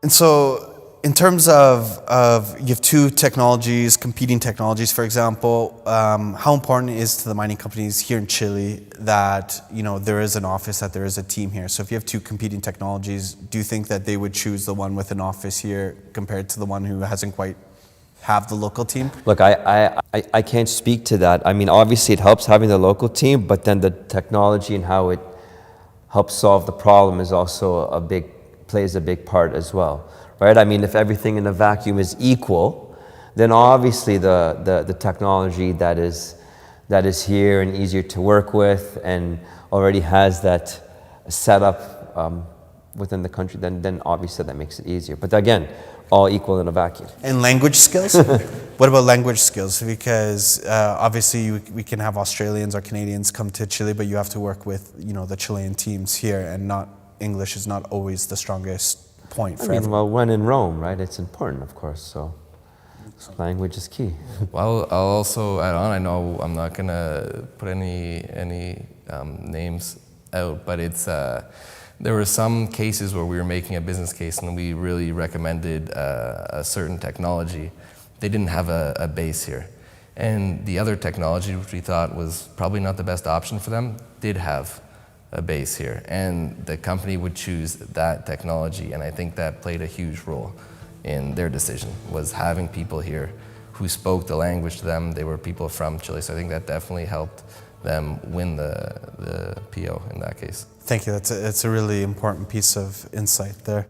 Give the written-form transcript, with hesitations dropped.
And so in terms of you have two technologies, competing technologies, for example, how important it is to the mining companies here in Chile that, you know, there is an office, that there is a team here? So if you have two competing technologies, do you think that they would choose the one with an office here compared to the one who hasn't quite have the local team? Look, I can't speak to that. I mean, obviously it helps having the local team, but then the technology and how it helps solve the problem is also plays a big part as well, right? I mean, if everything in a vacuum is equal, then obviously the technology that is here and easier to work with and already has that setup within the country, then obviously that makes it easier. But again, all equal in a vacuum. And language skills? What about language skills? Because obviously we can have Australians or Canadians come to Chile, but you have to work with, you know, the Chilean teams here, and English is not always the strongest point for everyone. Well, when in Rome, right? It's important, of course. So language is key. Well, I'll also add on. I know I'm not gonna put any names out, but it's. There were some cases where we were making a business case and we really recommended a certain technology. They didn't have a base here. And the other technology, which we thought was probably not the best option for them, did have a base here. And the company would choose that technology, and I think that played a huge role in their decision, was having people here who spoke the language to them. They were people from Chile, so I think that definitely helped them win the PO in that case. Thank you. That's a really important piece of insight there.